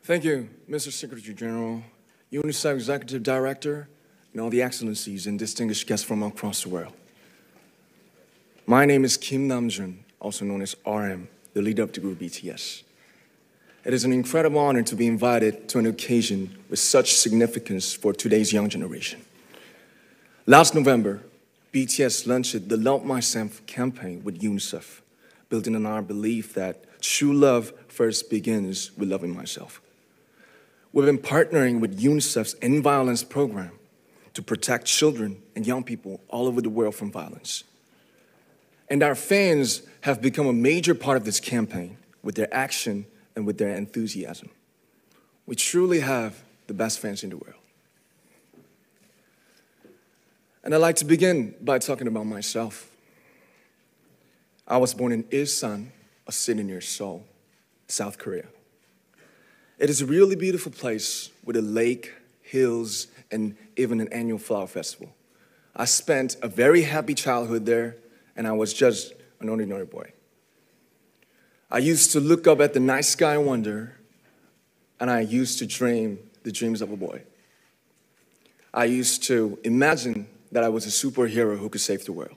Thank you, Mr. Secretary General, UNICEF Executive Director, and all the excellencies and distinguished guests from across the world. My name is Kim Namjoon, also known as RM, the leader of the group BTS. It is an incredible honor to be invited to an occasion with such significance for today's young generation. Last November, BTS launched the Love Myself campaign with UNICEF, building on our belief that true love first begins with loving myself. We've been partnering with UNICEF's End Violence program to protect children and young people all over the world from violence. And our fans have become a major part of this campaign with their action and with their enthusiasm. We truly have the best fans in the world. And I'd like to begin by talking about myself. I was born in Ilsan, a city near Seoul, South Korea. It is a really beautiful place with a lake, hills, and even an annual flower festival. I spent a very happy childhood there, and I was just an ordinary boy. I used to look up at the night sky and wonder, and I used to dream the dreams of a boy. I used to imagine that I was a superhero who could save the world.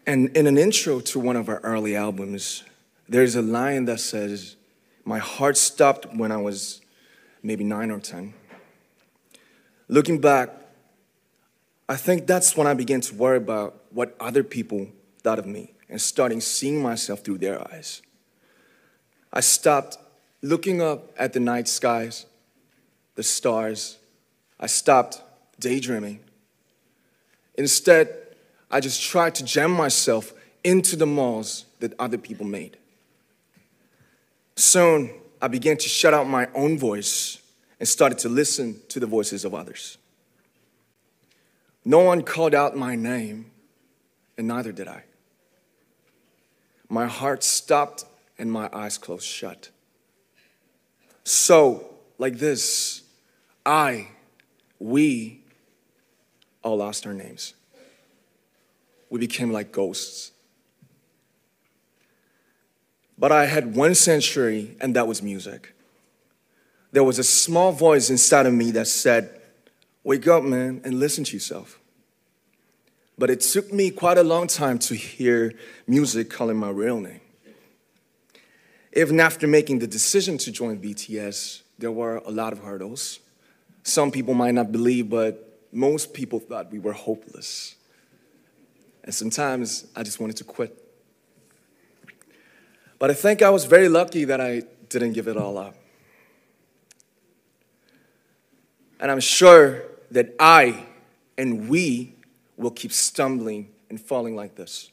And in an intro to one of our early albums, there's a line that says, "My heart stopped when I was maybe 9 or 10. Looking back, I think that's when I began to worry about what other people thought of me and starting seeing myself through their eyes. I stopped looking up at the night skies, the stars. I stopped daydreaming. Instead, I just tried to jam myself into the malls that other people made. Soon, I began to shut out my own voice and started to listen to the voices of others. No one called out my name, and neither did I. My heart stopped and my eyes closed shut. So, like this, we all lost our names. We became like ghosts. But I had one sanctuary, and that was music. There was a small voice inside of me that said, "Wake up, man, and listen to yourself." But it took me quite a long time to hear music calling my real name. Even after making the decision to join BTS, there were a lot of hurdles. Some people might not believe, but most people thought we were hopeless. And sometimes I just wanted to quit. But I think I was very lucky that I didn't give it all up. And I'm sure that I and we will keep stumbling and falling like this.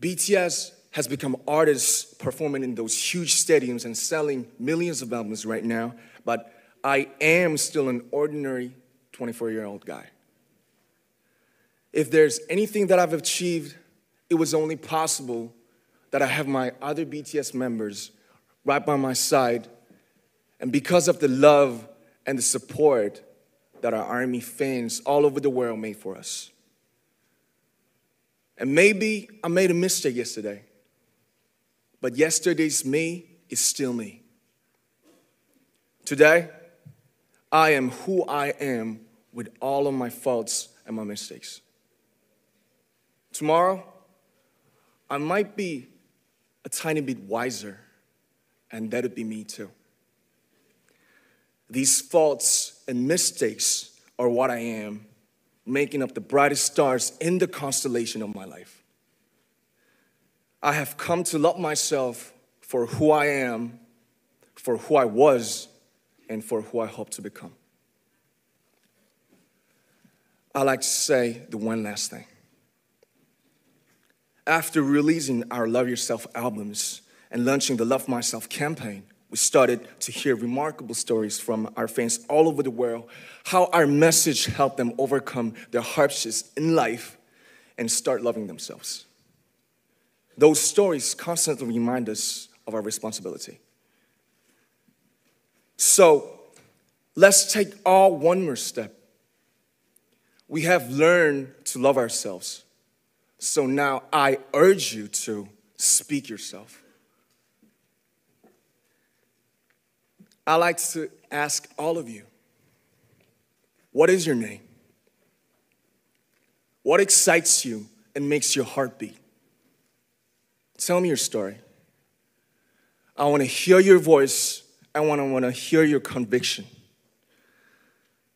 BTS has become artists performing in those huge stadiums and selling millions of albums right now, but I am still an ordinary 24-year-old guy. If there's anything that I've achieved, it was only possible that I have my other BTS members right by my side, and because of the love and the support that our ARMY fans all over the world made for us. And maybe I made a mistake yesterday, but yesterday's me is still me. Today, I am who I am with all of my faults and my mistakes. Tomorrow, I might be a tiny bit wiser, and that'd be me too. These faults and mistakes are what I am, making up the brightest stars in the constellation of my life. I have come to love myself for who I am, for who I was, and for who I hope to become. I like to say the one last thing. After releasing our Love Yourself albums and launching the Love Myself campaign, we started to hear remarkable stories from our fans all over the world, how our message helped them overcome their hardships in life and start loving themselves. Those stories constantly remind us of our responsibility. So, let's take all one more step. We have learned to love ourselves. So now I urge you to speak yourself. I like to ask all of you, what is your name? What excites you and makes your heart beat? Tell me your story. I want to hear your voice. I want to hear your conviction.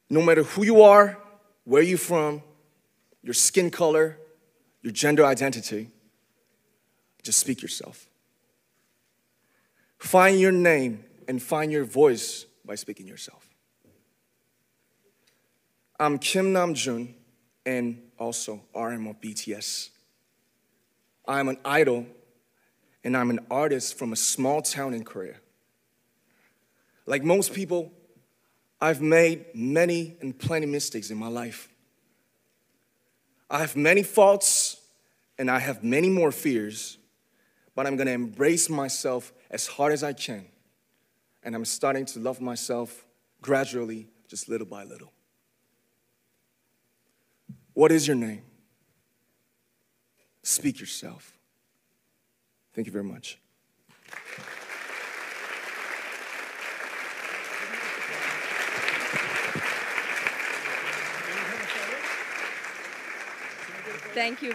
No matter who you are, where you're from, your skin color, your gender identity, just speak yourself. Find your name and find your voice by speaking yourself. I'm Kim Namjoon and also RM of BTS. I'm an idol and I'm an artist from a small town in Korea. Like most people, I've made many and plenty mistakes in my life. I have many faults and I have many more fears, but I'm gonna embrace myself as hard as I can. And I'm starting to love myself gradually, just little by little. What is your name? Speak yourself. Thank you very much. Thank you.